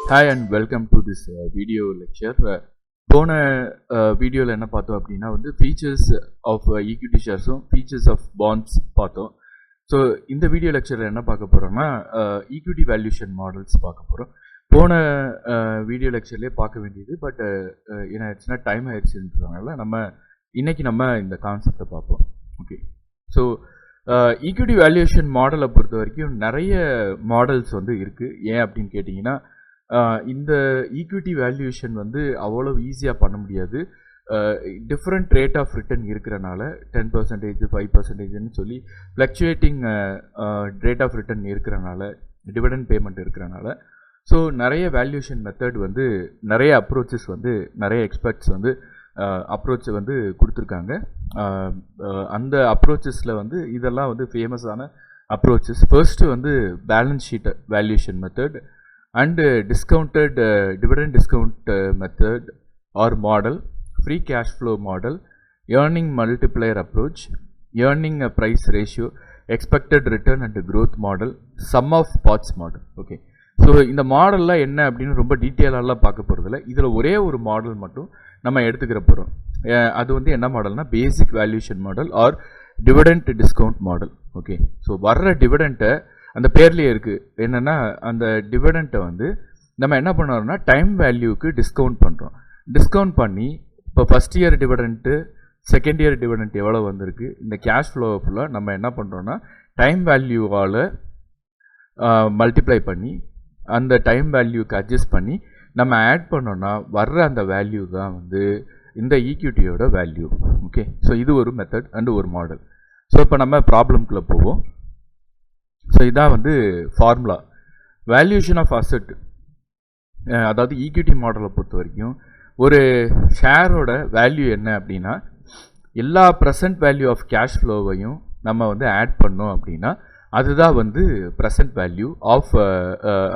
Hi and welcome to this video lecture. போன வீடியோவில் என்ன பார்த்தோம் அப்படின்னா வந்து ஃபீச்சர்ஸ் ஆஃப் ஈக்விட்டி ஷேர்ஸும் ஃபீச்சர்ஸ் ஆஃப் பாண்ட்ஸ் பார்த்தோம். ஸோ இந்த வீடியோ லெக்சரில் என்ன பார்க்க போகிறோம்னா ஈக்விட்டி வேல்யூஷன் மாடல்ஸ் பார்க்க போகிறோம். போன வீடியோ லெக்சர்லேயே பார்க்க வேண்டியது பட் என்ன ஆயிடுச்சுன்னா டைம் ஆயிடுச்சுன்றதுனால இன்னைக்கு நம்ம இந்த கான்செப்டை பார்ப்போம். ஓகே, ஸோ ஈக்விட்டி வேல்யூஷன் மாடலை பொறுத்த வரைக்கும் நிறைய மாடல்ஸ் வந்து இருக்குது. ஏன் அப்படின்னு கேட்டிங்கன்னா இந்த ஈக்விட்டி வேல்யூஷன் வந்து அவ்வளோ ஈஸியாக பண்ண முடியாது. டிஃப்ரெண்ட் ரேட் ஆஃப் ரிட்டர்ன் இருக்கிறனால 10%, 5%ன்னு சொல்லி ஃப்ளக்சுவேட்டிங் ரேட் ஆஃப் ரிட்டர்ன் இருக்கிறனால, டிவிடெண்ட் பேமெண்ட் இருக்கிறனால, ஸோ நிறைய வேல்யூஷன் மெத்தட் வந்து நிறைய அப்ரோச்சஸ் வந்து நிறைய எக்ஸ்பர்ட்ஸ் வந்து அப்ரோச்சை வந்து கொடுத்துருக்காங்க. அந்த அப்ரோச்சஸில் வந்து இதெல்லாம் வந்து ஃபேமஸான அப்ரோச்சஸ். ஃபர்ஸ்ட்டு வந்து balance sheet valuation method and discounted dividend discount method or model, free cash flow model, earning multiplier approach, earning price ratio, expected return and growth model, sum of parts model. Okay, so இந்த மாடலில் என்ன அப்படின்னு ரொம்ப டீட்டெயிலாலாம் பார்க்க போகிறதில்ல. இதில் ஒரே ஒரு மாடல் மட்டும் நம்ம எடுத்துக்கிற போகிறோம். அது வந்து என்ன மாடல்னா basic valuation model or dividend discount model. Okay, so வர்ற டிவிடெண்ட்டை அந்த பேர்லேயே இருக்குது என்னென்னா, அந்த டிவிடெண்ட்டை வந்து நம்ம என்ன பண்ணுறோம்னா டைம் வேல்யூக்கு டிஸ்கவுண்ட் பண்ணுறோம். டிஸ்கவுண்ட் பண்ணி இப்போ first year dividend, second year dividend எவ்வளோ வந்திருக்கு, இந்த கேஷ் ஃப்ளோவை ஃபுல்லாக நம்ம என்ன பண்ணுறோன்னா டைம் வேல்யூவால் மல்டிப்ளை பண்ணி அந்த டைம் வேல்யூக்கு அட்ஜஸ்ட் பண்ணி நம்ம ஆட் பண்ணோன்னா வர்ற அந்த வேல்யூ தான் வந்து இந்த ஈக்விட்டியோட வேல்யூ. ஓகே, ஸோ இது ஒரு மெத்தட் அண்டு ஒரு மாடல். ஸோ இப்போ நம்ம ப்ராப்ளம்குள்ளே போவோம். ஸோ இதான் வந்து ஃபார்முலா. வேல்யூஷன் ஆஃப் அசெட், அதாவது ஈக்விட்டி மாடலை பொறுத்த வரைக்கும் ஒரு ஷேரோட வேல்யூ என்ன அப்படின்னா எல்லா ப்ரெசன்ட் வேல்யூ ஆஃப் கேஷ் ஃப்ளோவையும் நம்ம வந்து ஆட் பண்ணோம் அப்படின்னா அதுதான் வந்து ப்ரெசன்ட் வேல்யூ ஆஃப்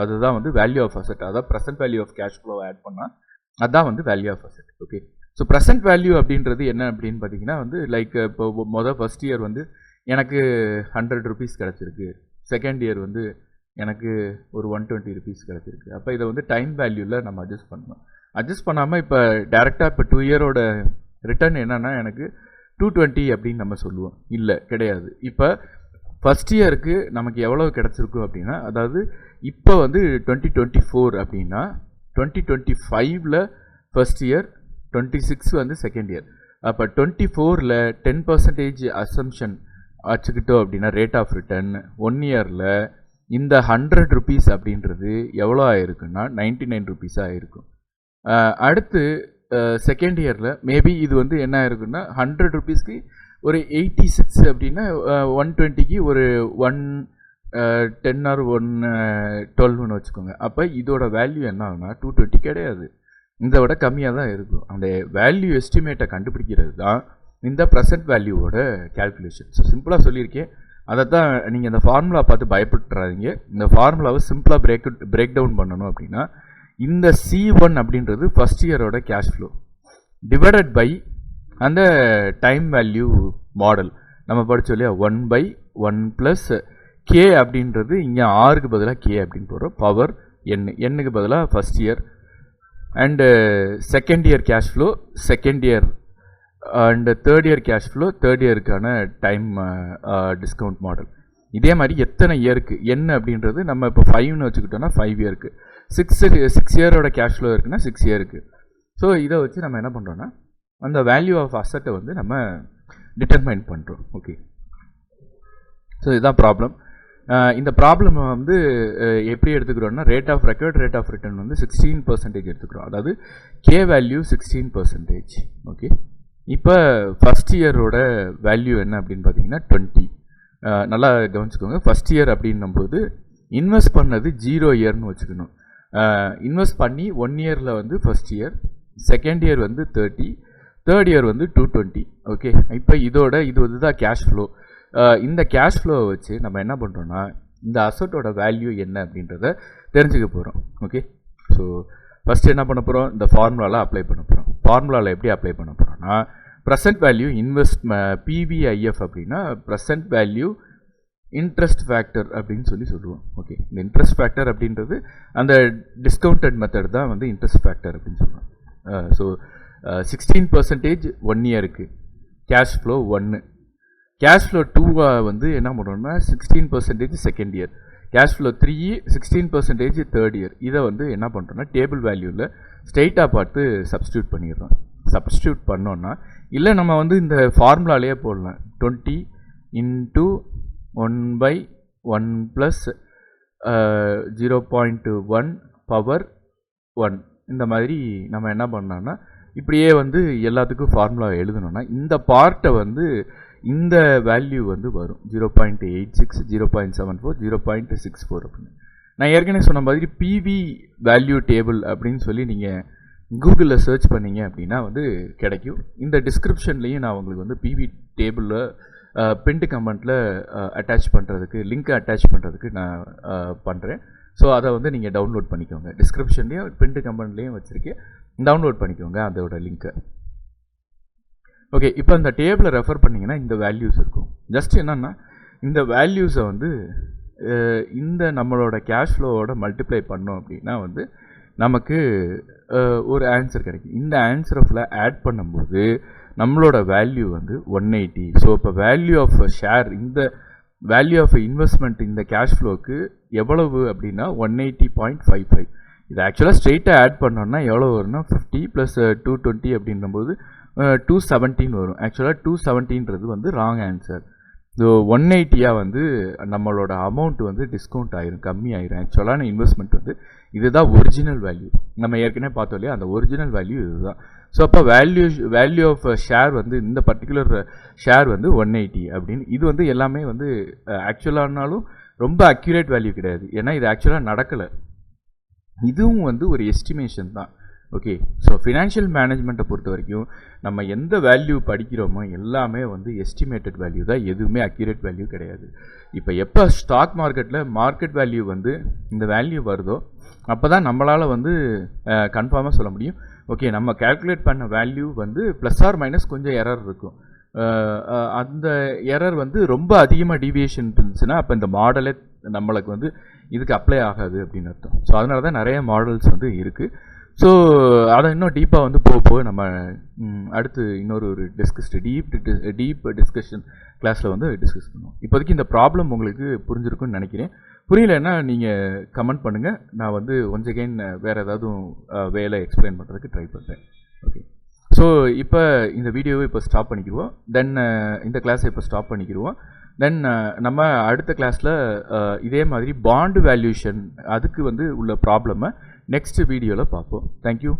அதுதான் வந்து வேல்யூ ஆஃப் அசெட். அதாவது ப்ரெசன்ட் வேல்யூ ஆஃப் கேஷ் ஃப்ளோவை ஆட் பண்ணால் அதுதான் வந்து value of asset. Okay, so present value அப்படின்றது என்ன அப்படின்னு பார்த்தீங்கன்னா வந்து லைக் இப்போ ஃபர்ஸ்ட் இயர் வந்து எனக்கு 100 ருபீஸ் கிடச்சிருக்கு, செகண்ட் இயர் வந்து எனக்கு ஒரு 120 ருபீஸ் கிடச்சிருக்கு. அப்போ இதை வந்து டைம் வேல்யூவில் நம்ம அட்ஜஸ்ட் பண்ணணும். அட்ஜஸ்ட் பண்ணாமல் இப்போ டேரெக்டாக இப்போ 2 இயரோட ரிட்டர்ன் என்னென்னா எனக்கு 220 அப்படின்னு நம்ம சொல்லுவோம். இல்லை, கிடையாது. இப்போ ஃபஸ்ட் இயருக்கு நமக்கு எவ்வளோ கிடச்சிருக்கும் அப்படின்னா, அதாவது இப்போ வந்து 2024 அப்படின்னா 2025ல் ஃபஸ்ட் இயர், 26 வந்து செகண்ட் இயர். அப்போ 24ல் 10% அசம்ஷன் வச்சுக்கிட்டோம் அப்படின்னா ரேட் ஆஃப் ரிட்டர்ன் 1 இயரில் இந்த 100 ருபீஸ் அப்படின்றது எவ்வளோ ஆயிருக்குன்னா 99 ருபீஸாக ஆயிருக்கும். அடுத்து செகண்ட் இயரில் மேபி இது வந்து என்ன ஆயிருக்குன்னா 100 ருபீஸ்க்கு ஒரு 86 அப்படின்னா 120க்கு ஒரு 110 ஆர் 112ன்னு வச்சுக்கோங்க. அப்போ இதோட வேல்யூ என்ன ஆகுனா 220 கிடையாது, இதை விட கம்மியாக தான் இருக்கும். அந்த வேல்யூ எஸ்டிமேட்டை கண்டுபிடிக்கிறது தான் இந்த ப்ரெசன்ட் வேல்யூவோட கேல்குலேஷன். ஸோ சிம்பிளாக சொல்லியிருக்கேன். அதை தான் நீங்கள் இந்த ஃபார்முலா பார்த்து பயப்பட்டுறாதீங்க. இந்த ஃபார்முலாவை சிம்பிளாக பிரேக் டவுன் பண்ணணும் அப்படின்னா இந்த C1 அப்படின்றது ஃபஸ்ட் இயரோட கேஷ் ஃப்ளோ டிவைடட் பை அந்த டைம் வேல்யூ மாடல் நம்ம படித்தோம் இல்லையா, 1/1 ப்ளஸ் கே அப்படின்றது இங்கே ஆறுக்கு பதிலாக கே அப்படின்னு போகிறோம், பவர் எண்ணுக்கு பதிலாக first year and second year cash flow second year and third year cash flow third இயருக்கான டைம் டிஸ்கவுண்ட் மாடல். இதே மாதிரி எத்தனை இயருக்கு என்ன அப்படின்றது நம்ம இப்போ 5ன்னு வச்சுக்கிட்டோம்னா 5 இயருக்கு, 6 இயரோட கேஷ் ஃப்ளோ இருக்குன்னா 6 இயருக்கு. ஸோ இதை வச்சு நம்ம என்ன பண்ணுறோன்னா அந்த வேல்யூ ஆஃப் அசெட்டை வந்து நம்ம டிட்டர்மைன் பண்ணுறோம். ஓகே, ஸோ இதுதான் ப்ராப்ளம். இந்த ப்ராப்ளம் வந்து எப்படி எடுத்துக்கிறோன்னா rate of record rate of return வந்து 16% எடுத்துக்கிறோம். அதாவது கே வேல்யூ 16%. ஓகே, இப்போ ஃபஸ்ட் இயரோட வேல்யூ என்ன அப்படின்னு பார்த்தீங்கன்னா 20. நல்லா கவனிச்சுக்கோங்க. ஃபஸ்ட் இயர் அப்படின்னும்போது இன்வெஸ்ட் பண்ணது 0 இயர்னு வச்சுக்கணும். இன்வெஸ்ட் பண்ணி 1 இயரில் வந்து ஃபஸ்ட் இயர், செகண்ட் இயர் வந்து 30, தேர்ட் இயர் வந்து 220. ஓகே, இப்போ இது வந்து தான் கேஷ் ஃப்ளோ. இந்த கேஷ் ஃப்ளோவை வச்சு நம்ம என்ன பண்ணுறோன்னா இந்த அசட்டோட வேல்யூ என்ன அப்படின்றத தெரிஞ்சுக்க போகிறோம். ஓகே, ஸோ ஃபஸ்ட்டு என்ன பண்ண போகிறோம், இந்த ஃபார்முலாவில் அப்ளை பண்ண போகிறோம். ஃபார்முலாவில் எப்படி அப்ளை பண்ண போகிறோம்னா ப்ரெசன்ட் வேல்யூ இன்வெஸ்ட் பிவிஐஎஃப் அப்படின்னா ப்ரெசன்ட் வேல்யூ இன்ட்ரெஸ்ட் ஃபேக்டர் அப்படின்னு சொல்லுவோம். ஓகே, இந்த இன்ட்ரெஸ்ட் ஃபேக்டர் அப்படின்றது அந்த டிஸ்கவுண்டட் மெத்தட் தான் வந்து இன்ட்ரெஸ்ட் ஃபேக்டர் அப்படின்னு சொல்லுவோம். ஸோ 16% 1 இயருக்கு, கேஷ் ஃப்ளோ 1, கேஷ் ஃப்ளோ 2 வந்து என்ன பண்ணுறோம்னா 16% second year, cash flow 3 16% third year. இதை வந்து என்ன பண்ணுறோம்னா டேபிள் வேல்யூவில் ஸ்ட்ரெயிட்டாக பார்த்து சப்ஸ்டியூட் பண்ணிடுறோம். சப்ஸ்டியூட் பண்ணோன்னா இல்லை நம்ம வந்து இந்த ஃபார்முலாலேயே போடலாம். 20 into 1/1 plus 0.1 power 1. இந்த மாதிரி நம்ம என்ன பண்ணோம்னா இப்படியே வந்து எல்லாத்துக்கும் ஃபார்முலா எழுதணும்னா இந்த பார்ட்டை வந்து இந்த வேல்யூ வந்து வரும் 0.86, 0.74, 0.64 அப்படின்னு. நான் ஏற்கனவே சொன்ன மாதிரி பிவி வேல்யூ டேபிள் அப்படின்னு சொல்லி நீங்கள் கூகுளில் சர்ச் பண்ணிங்க அப்படின்னா வந்து கிடைக்கும். இந்த டிஸ்கிரிப்ஷன்லேயும் நான் உங்களுக்கு வந்து பிவி டேபிளில் பின்ட் கமெண்ட்டில் அட்டாச் பண்ணுறதுக்கு, லிங்க்கை அட்டாச் பண்ணுறதுக்கு நான் பண்ணுறேன். ஸோ அதை வந்து நீங்கள் டவுன்லோட் பண்ணிக்கோங்க. டிஸ்கிரிப்ஷன்லேயும் பின்ட் கமெண்ட்லேயும் வச்சுருக்கேன், டவுன்லோட் பண்ணிக்கோங்க அதோட லிங்க்கை. ஓகே, இப்போ அந்த டேபிளை ரெஃபர் பண்ணிங்கன்னா இந்த வேல்யூஸ் இருக்கும். ஜஸ்ட் என்னென்னா இந்த வேல்யூஸை வந்து இந்த நம்மளோட கேஷ் ஃப்ளோவோட மல்டிப்ளை பண்ணோம் அப்படின்னா வந்து நமக்கு ஒரு ஆன்சர் கிடைக்கும். இந்த ஆன்சரை ஃபுல்லாக ஆட் பண்ணும்போது நம்மளோட வேல்யூ வந்து 180. ஸோ இப்போ வேல்யூ ஆஃப் ஷேர், இந்த வேல்யூ ஆஃப் இன்வெஸ்ட்மெண்ட் இந்த கேஷ் ஃப்ளோக்கு எவ்வளவு அப்படின்னா 180.55. இது ஆக்சுவலாக ஸ்ட்ரெயிட்டாக ஆட் பண்ணோன்னா எவ்வளோ வரும்னா 50 + 220 அப்படின்றபோது 217 வரும். ஆக்சுவலாக 217ன்றது வந்து ராங் ஆன்சர். ஸோ 180 வந்து நம்மளோட அமௌண்ட் வந்து டிஸ்கவுண்ட் ஆயிரும், கம்மி ஆயிரும். ஆக்சுவலான இன்வெஸ்ட்மெண்ட் வந்து இதுதான் ஒரிஜினல் வேல்யூ. நம்ம ஏற்கனவே பார்த்தோம் இல்லையா, அந்த ஒரிஜினல் வேல்யூ இதுதான். ஸோ அப்போ வேல்யூ ஆஃப் ஷேர் வந்து இந்த பர்டிகுலர் ஷேர் வந்து 180 அப்படின்னு. இது வந்து எல்லாமே வந்து ஆக்சுவலானாலும் ரொம்ப அக்யூரேட் வேல்யூ கிடையாது, ஏன்னா இது ஆக்சுவலாக நடக்கலை. இதுவும் வந்து ஒரு எஸ்டிமேஷன் தான். ஓகே, ஸோ ஃபினான்ஷியல் மேனேஜ்மெண்ட்டை பொறுத்த வரைக்கும் நம்ம எந்த வேல்யூ படிக்கிறோமோ எல்லாமே வந்து எஸ்டிமேட்டட் வேல்யூ தான், எதுவுமே அக்யூரேட் வேல்யூ கிடையாது. இப்போ எப்போ ஸ்டாக் மார்க்கெட்டில் மார்க்கெட் வேல்யூ வந்து இந்த வேல்யூ வருதோ அப்போ தான் நம்மளால் வந்து கன்ஃபார்மாக சொல்ல முடியும். ஓகே, நம்ம கேல்குலேட் பண்ண வேல்யூ வந்து ப்ளஸ் ஆர் மைனஸ் கொஞ்சம் எரர் இருக்கும். அந்த எரர் வந்து ரொம்ப அதிகமாக டீவியேஷன் இருந்துச்சுன்னா அப்போ இந்த மாடலே நம்மளுக்கு வந்து இதுக்கு அப்ளை ஆகாது அப்படின்னு அர்த்தம். ஸோ அதனால தான் நிறைய மாடல்ஸ் வந்து இருக்குது. ஸோ அதை இன்னும் டீப்பாக வந்து போக நம்ம அடுத்து இன்னொரு டீப் டிஸ்கஷன் கிளாஸில் வந்து டிஸ்கஸ் பண்ணுவோம். இப்போதைக்கு இந்த ப்ராப்ளம் உங்களுக்கு புரிஞ்சிருக்குன்னு நினைக்கிறேன். புரியலைன்னா நீங்கள் கமெண்ட் பண்ணுங்கள், நான் வந்து ஒன்ஸ் அகெயின் வேறு ஏதாவது வேலை எக்ஸ்பிளைன் பண்ணுறதுக்கு ட்ரை பண்ணுறேன். ஓகே, ஸோ இப்போ இந்த வீடியோவை இப்போ ஸ்டாப் பண்ணிக்கிடுவோம். தென் இந்த கிளாஸை இப்போ ஸ்டாப் பண்ணிக்கிடுவோம். தென் நம்ம அடுத்த கிளாஸில் இதே மாதிரி பாண்டு வேல்யூஷன் அதுக்கு வந்து உள்ள ப்ராப்ளமை நெக்ஸ்ட் வீடியோவில் பார்ப்போம். தேங்க்யூ.